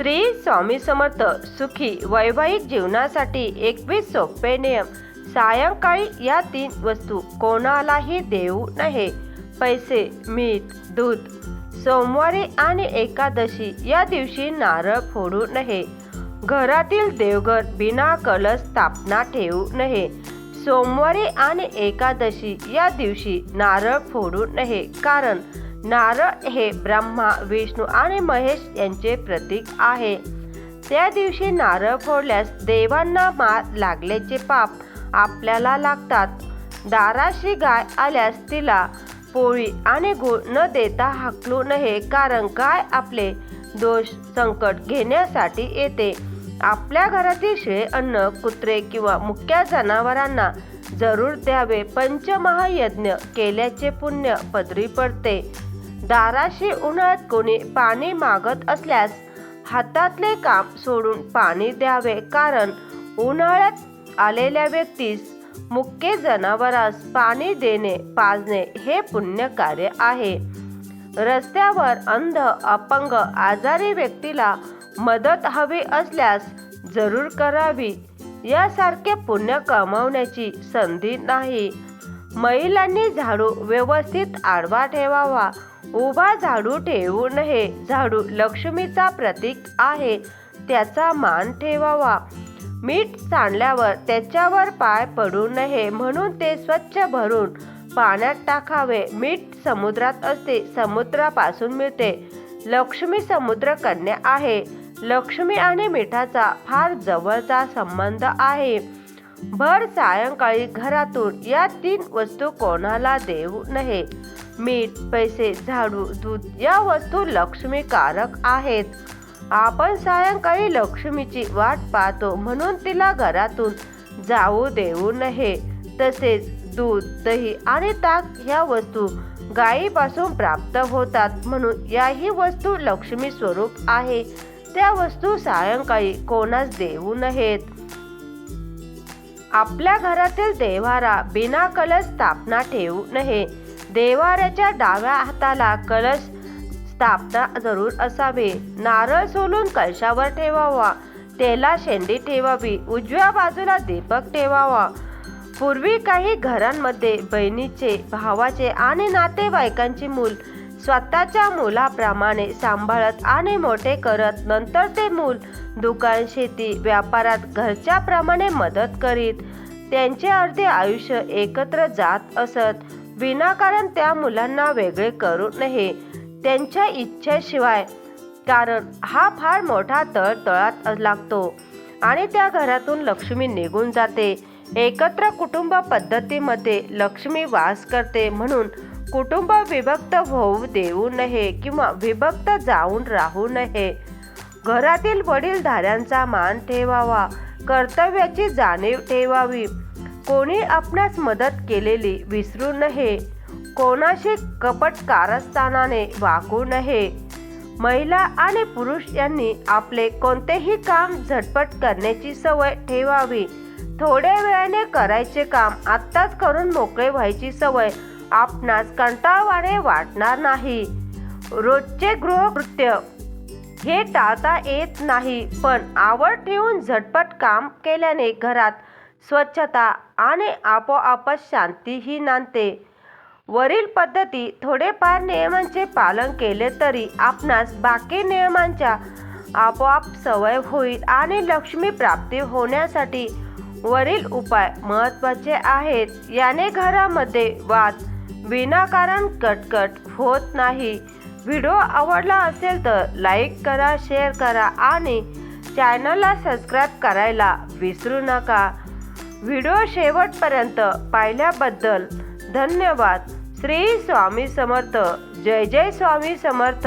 श्री स्वामी समर्थ सुखी वैवाहिक जीवनासाठी 21 सोपे नियम। सायंकाळी या 3 वस्तू कोणालाही देऊ नये: पैसे, मीठ, दूध। सोमवारी आणि एकादशी या दिवशी नारळ फोडू नये। घरातील देवघर बिना कलश स्थापना ठेवू नये। सोमवारी आणि एकादशी या दिवशी नारळ फोडू नये, कारण नारळ हे ब्रह्मा, विष्णू आणि महेश यांचे प्रतीक आहे। त्या दिवशी नारळ फोडल्यास देवांना मार लागल्याचे पाप आपल्याला लागतात। दाराशी गाय आल्यास तिला पोळी आणि गूळ न देता हाकलू नये, कारण गाय आपले दोष संकट घेण्यासाठी येते। आपल्या घरातील शिळे अन्न कुत्रे किंवा मुक्या जनावरांना जरूर द्यावे। पंचमहायज्ञ केल्याचे पुण्य पदरी पडते। दाराशी उन्हाळ्यात कोणी पाणी मागत असल्यास हातातले काम सोडून पाणी द्यावे, कारण उन्हाळ्यात आलेल्या व्यक्तीस मुक्के जनावरास पाणी देणे, पाजणे हे पुण्य कार्य आहे। रस्त्यावर अंध, अपंग, आजारी व्यक्तीला मदत हवी असल्यास जरूर करावी। यासारखे पुण्य कमावण्याची संधी नाही। महिलांनी झाडू व्यवस्थित आडवा ठेवावा, उभा झाडू ठेवू नये। झाडू लक्ष्मीचा प्रतीक आहे, त्याचा मान ठेवावा। मीठ सांडल्यावर त्याच्यावर पाय पडू नये, म्हणून ते स्वच्छ भरून पाण्यात टाकावे। मीठ समुद्रात असते, समुद्रापासून मिळते। लक्ष्मी समुद्र कन्या आहे। लक्ष्मी आणि मिठाचा फार जवळचा संबंध आहे। भर सायंकाळी घरातून या 3 वस्तू कोणाला देऊ नये: मीठ, पैसे, झाडू, दूध। या वस्तू लक्ष्मीकारक आहेत। आपण सायंकाळी लक्ष्मीची वाट पाहतो, म्हणून तिला घरातून जाऊ देऊ नये। तसेच दूध, दही आणि ताक ह्या वस्तू गायीपासून प्राप्त होतात, म्हणून याही वस्तू लक्ष्मी स्वरूप आहे। त्या वस्तू सायंकाळी कोणास देऊ नयेत। आपल्या घरातील देव्हारा बिना कलश स्थापना ठेवू नये। देव्हाऱ्याच्या डाव्या हाताला कलश स्थापना जरूर असावे। नारळ सोलून कलशावर ठेवावा, तेला शेंडी ठेवावी, उजव्या बाजूला दीपक ठेवावा। पूर्वी काही घरांमध्ये बहिणीचे, भावाचे आणि नातेवाईकांची मूल स्वतःच्या मुलाप्रमाणे सांभाळत आणि मोठे करत, नंतर ते मूल दुकान, शेती, व्यापारात घरच्याप्रमाणे मदत करीत। त्यांचे अर्धे आयुष्य एकत्र जात असत। विनाकारण त्या मुलांना वेगळे करू नये, त्यांच्या इच्छेशिवाय, कारण हा फार मोठा तळतळात लागतो आणि त्या घरातून लक्ष्मी निघून जाते। एकत्र कुटुंब पद्धतीमध्ये लक्ष्मी वास करते, म्हणून कुटुंब विभक्त होऊ देऊ नये किंवा विभक्त जाऊन राहू नये। घरातील वडीलधाऱ्यांचा मान ठेवावा, कर्तव्याची जाणीव ठेवावी। कोणी आपणास मदत केलेली विसरू नये। कोणाशी कपट कारस्थानाने वागू नये। महिला आणि पुरुष यांनी आपले कोणतेही काम झटपट करण्याची सवय ठेवावी। थोड्या वेळाने करायचे काम आत्ताच करून मोकळे व्हायची सवय आपणास कंटाळवाणे वाटणार नाही। रोजचे गृहकृत्य हे टाळता येत नाही, पण आवड ठेवून झटपट काम केल्याने घरात स्वच्छता आणि आपोआपच शांतीही नांदते। वरील पद्धती थोडेफार नियमांचे पालन केले तरी आपणास बाकी नियमांच्या आपोआप सवय होईल आणि लक्ष्मी प्राप्ती होण्यासाठी वरील उपाय महत्त्वाचे आहेत। याने घरामध्ये वाद, विनाकारण कटकट होत नाही। व्हिडिओ आवडला असेल तर लाईक करा, शेअर करा आणि चॅनलला सबस्क्राईब करायला विसरू नका। व्हिडिओ शेवटपर्यंत पाहिल्याबद्दल धन्यवाद। श्री स्वामी समर्थ। जय जय स्वामी समर्थ।